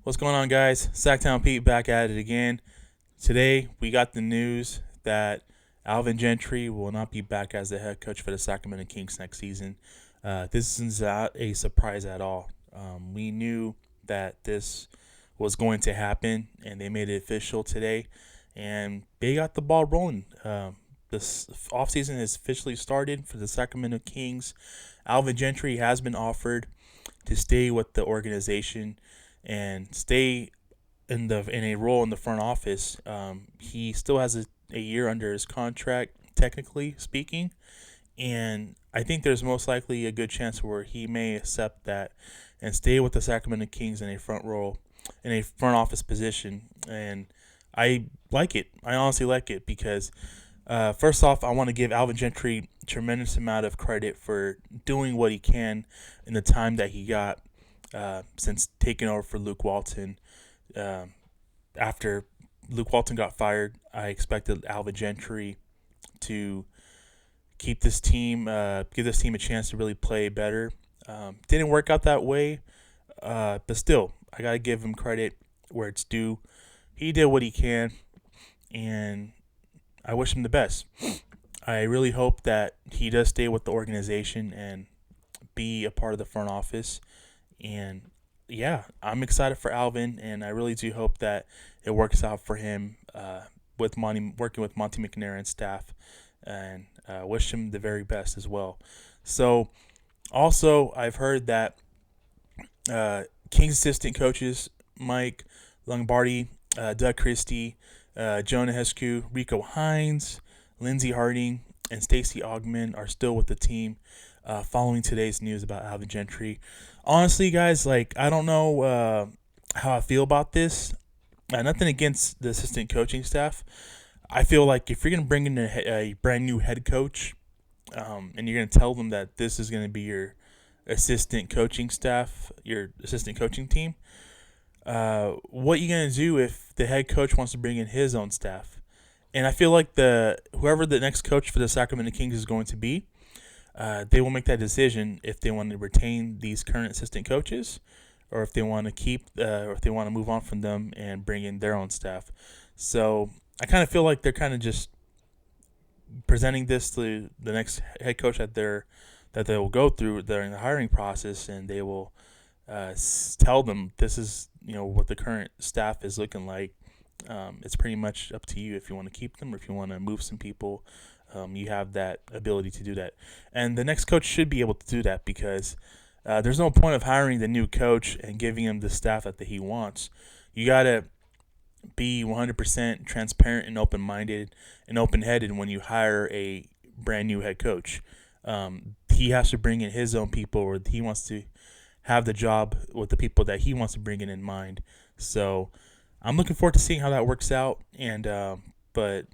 What's going on, guys? Sacktown Pete back at it again. Today, we got the news that Alvin Gentry will not be back as the head coach for the Sacramento Kings next season. This is not a surprise at all. We knew that this was going to happen, and they made it official today, and they got the ball rolling. This offseason has officially started for the Sacramento Kings. Alvin Gentry has been offered to stay with the organization and stay in a role in the front office. He still has a year under his contract, technically speaking, and I think there's most likely a good chance where he may accept that and stay with the Sacramento Kings in a front office position. And I like it. I honestly like it because first off, I want to give Alvin Gentry a tremendous amount of credit for doing what he can in the time that he got since taking over for Luke Walton. After Luke Walton got fired, I expected Alvin Gentry to keep this team, give this team a chance to really play better. Didn't work out that way, but still, I gotta give him credit where it's due. He did what he can, and I wish him the best. I really hope that he does stay with the organization and be a part of the front office. And yeah, I'm excited for Alvin, and I really do hope that it works out for him working with Monty McNair and staff, and wish him the very best as well. So, also, I've heard that Kings assistant coaches Mike Lombardi, Doug Christie, Jonah Hesku, Rico Hines, Lindsey Harding, and Stacey Augman are still with the team following today's news about Alvin Gentry. Honestly, guys, I don't know how I feel about this. Nothing against the assistant coaching staff. I feel like if you're going to bring in a brand new head coach and you're going to tell them that this is going to be your assistant coaching staff, your assistant coaching team, what are you going to do if the head coach wants to bring in his own staff? And I feel like whoever the next coach for the Sacramento Kings is going to be, they will make that decision if they want to retain these current assistant coaches, or if they want to or if they want to move on from them and bring in their own staff. So I kind of feel like they're kind of just presenting this to the next head coach that they will go through during the hiring process, and they will tell them this is what the current staff is looking like. It's pretty much up to you if you want to keep them or if you want to move some people. You have that ability to do that, and the next coach should be able to do that because there's no point of hiring the new coach and giving him the staff that he wants. You gotta be 100% transparent and open-minded and open-headed when you hire a brand new head coach. He has to bring in his own people, or he wants to have the job with the people that he wants to bring in mind. So I'm looking forward to seeing how that works out. And but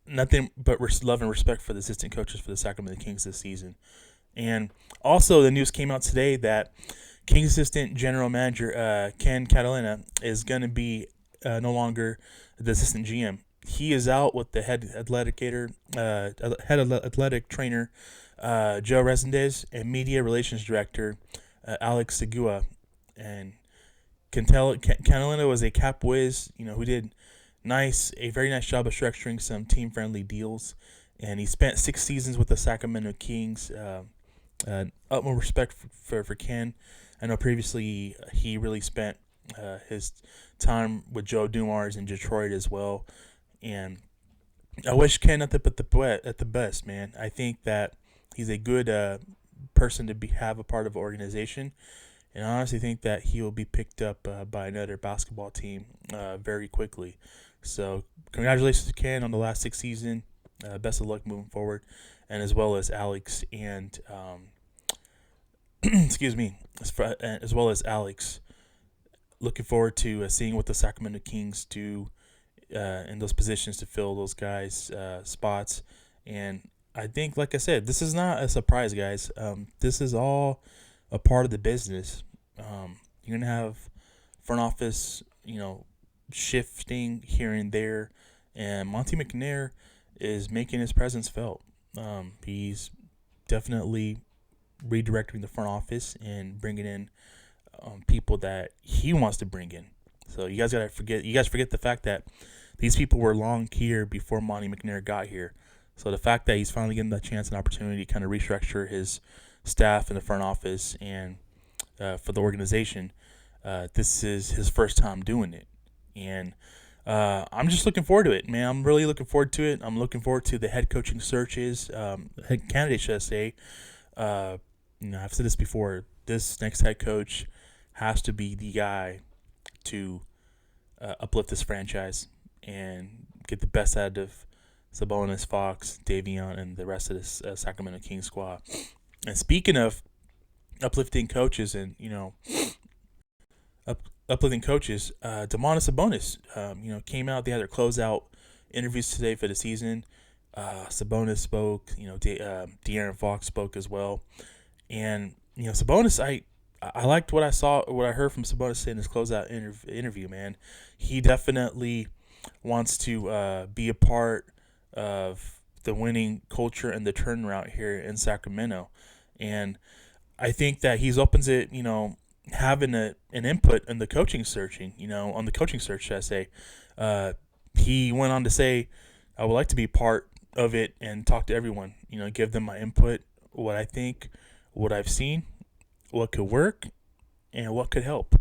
nothing but love and respect for the assistant coaches for the Sacramento Kings this season. And also, the news came out today that Kings assistant general manager Ken Catalina is going to be no longer the assistant GM. He is out with the head athletic trainer Joe Resendez and media relations director Alex Segua. And Catalina was a cap whiz, who did a very nice job of structuring some team-friendly deals. And he spent 6 seasons with the Sacramento Kings. Utmost respect for Ken. I know previously he really spent his time with Joe Dumars in Detroit as well, and I wish Ken at the best, man. I think that he's a good person to have a part of an organization, and I honestly think that he will be picked up by another basketball team very quickly. So congratulations to Ken on the last 6 seasons. Best of luck moving forward, and as well as Alex and as well as Alex. Looking forward to seeing what the Sacramento Kings do in those positions to fill those guys' spots. And I think, like I said, this is not a surprise, guys. This is all a part of the business. You're gonna have front office, shifting here and there, and Monty McNair is making his presence felt. He's definitely redirecting the front office and bringing in people that he wants to bring in. So you guys forget the fact that these people were long here before Monty McNair got here. So the fact that he's finally getting the chance and opportunity to kind of restructure his staff in the front office and for the organization, this is his first time doing it, and I'm just looking forward to it, man. I'm really looking forward to it. I'm looking forward to the head coaching searches, head candidates, should I say. I've said this before. This next head coach has to be the guy to uplift this franchise and get the best out of Sabonis, Fox, Davion, and the rest of this Sacramento Kings squad. And speaking of uplifting coaches and uplifting coaches, Domantas Sabonis, came out. They had their closeout interviews today for the season. Sabonis spoke. De'Aaron Fox spoke as well. And Sabonis, I liked what I heard from Sabonis in his closeout interview. Man, he definitely wants to be a part of the winning culture and the turnaround here in Sacramento, and I think that he's open to having an input in the coaching searching. On the coaching search, should I say? He went on to say, "I would like to be part of it and talk to everyone. Give them my input, what I think, what I've seen, what could work, and what could help."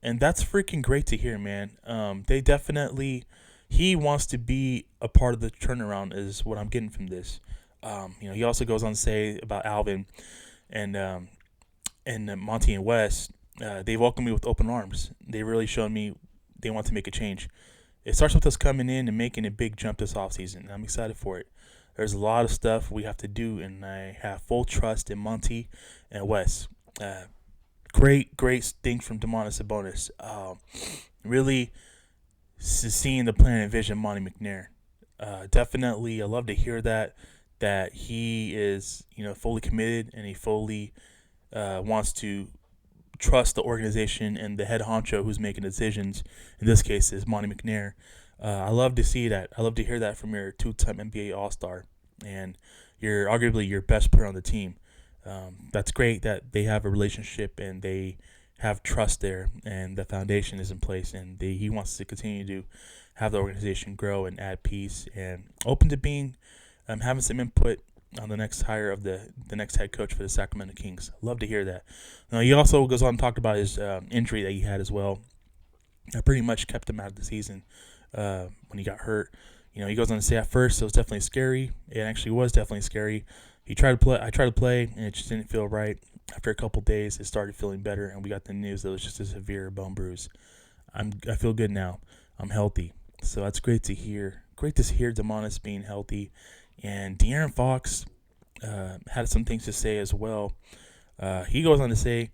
And that's freaking great to hear, man. He wants to be a part of the turnaround, is what I'm getting from this. He also goes on to say about Alvin and Monty and Wes. They welcomed me with open arms. They really showed me they want to make a change. It starts with us coming in and making a big jump this offseason. I'm excited for it. There's a lot of stuff we have to do, and I have full trust in Monty and Wes. Great things from Domantas Sabonis. Really seeing the plan and vision of Monty McNair. Definitely, I love to hear that he is fully committed and he fully wants to trust the organization and the head honcho who's making decisions. In this case, is Monty McNair. I love to see that. I love to hear that from your two-time NBA All-Star and you're arguably your best player on the team. That's great that they have a relationship and they have trust there and the foundation is in place, and he wants to continue to have the organization grow and add peace and open to being having some input on the next hire of the next head coach for the Sacramento Kings. Love to hear that. Now, he also goes on and talked about his injury that he had as well. That pretty much kept him out of the season when he got hurt. He goes on to say at first it was definitely scary. It actually was definitely scary. I tried to play, and it just didn't feel right. After a couple days, it started feeling better, and we got the news that it was just a severe bone bruise. I feel good now. I'm healthy, so that's great to hear. Great to hear Domantas being healthy, and De'Aaron Fox had some things to say as well. He goes on to say,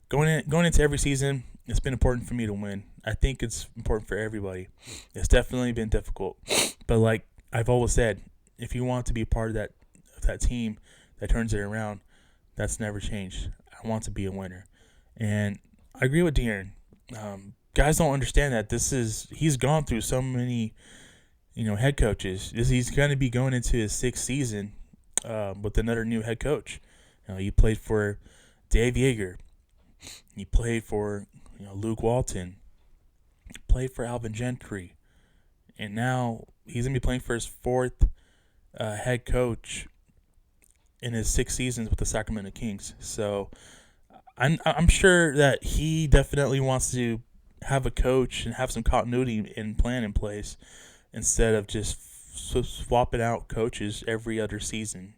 going into every season, it's been important for me to win. I think it's important for everybody. It's definitely been difficult, but like I've always said, if you want to be a part of that team that turns it around, that's never changed. I want to be a winner, and I agree with De'Aaron. Guys don't understand that he's gone through so many, head coaches. He's going to be going into his sixth season with another new head coach. He played for Dave Yeager. He played for Luke Walton. He played for Alvin Gentry, and now he's going to be playing for his fourth head coach in his 6 seasons with the Sacramento Kings. So I'm sure that he definitely wants to have a coach and have some continuity and plan in place instead of just swapping out coaches every other season.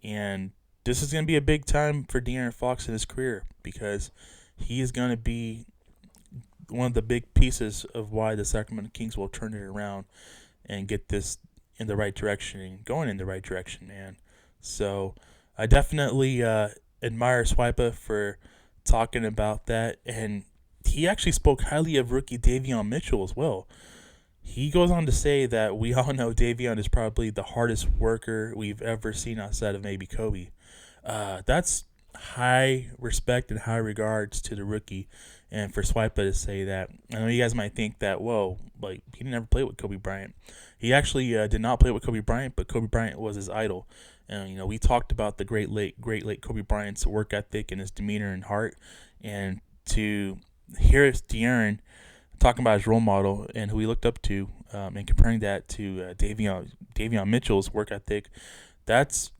And this is going to be a big time for De'Aaron Fox in his career because he is going to be one of the big pieces of why the Sacramento Kings will turn it around and get this in the right direction and going in the right direction, man. So I definitely admire Swipa for talking about that, and he actually spoke highly of rookie Davion Mitchell as well. He goes on to say that we all know Davion is probably the hardest worker we've ever seen outside of maybe Kobe. That's high respect and high regards to the rookie, and for Swipa to say that. I know you guys might think that, whoa, like he didn't ever play with Kobe Bryant. He actually did not play with Kobe Bryant, but Kobe Bryant was his idol. And we talked about the great late Kobe Bryant's work ethic and his demeanor and heart, and to hear De'Aaron talking about his role model and who he looked up to, and comparing that to Davion Mitchell's work ethic. That's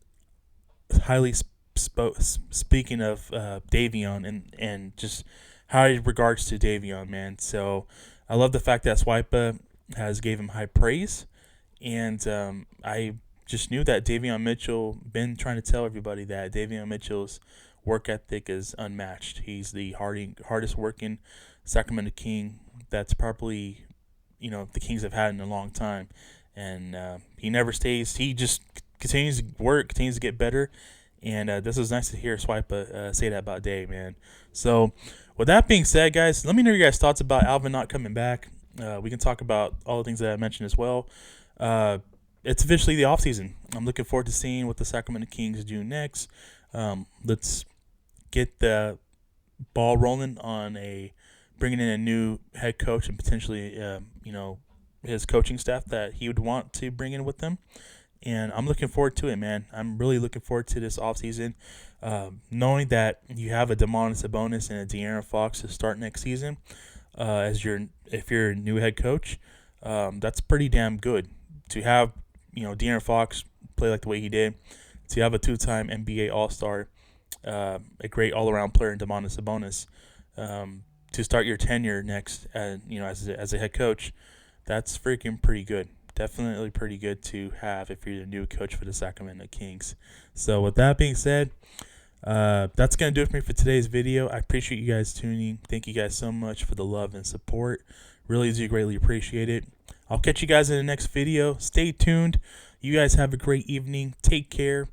highly speaking of Davion and just high regards to Davion, man. So I love the fact that Swipa has gave him high praise, and I just knew that Davion Mitchell been trying to tell everybody that Davion Mitchell's work ethic is unmatched. He's the hardest working Sacramento King that's probably the Kings have had in a long time, and he never stays. He just continues to work, continues to get better, and this is nice to hear Swipa say that about Dave, man. So with that being said, guys, let me know your guys' thoughts about Alvin not coming back. We can talk about all the things that I mentioned as well. It's officially the offseason. I'm looking forward to seeing what the Sacramento Kings do next. Let's get the ball rolling on bringing in a new head coach and potentially, his coaching staff that he would want to bring in with them. And I'm looking forward to it, man. I'm really looking forward to this offseason. Knowing that you have a Domantas Sabonis and a De'Aaron Fox to start next season if you're a new head coach, that's pretty damn good. To have, De'Aaron Fox play like the way he did, to have a two-time NBA All-Star, a great all-around player in Domantas Sabonis, to start your tenure next, as a head coach, that's freaking pretty good. Definitely pretty good to have if you're the new coach for the Sacramento Kings. So with that being said, that's going to do it for me for today's video. I appreciate you guys tuning. Thank you guys so much for the love and support. Really do greatly appreciate it. I'll catch you guys in the next video. Stay tuned. You guys have a great evening. Take care.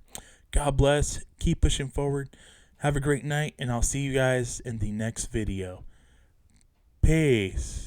God bless. Keep pushing forward. Have a great night, and I'll see you guys in the next video. Peace.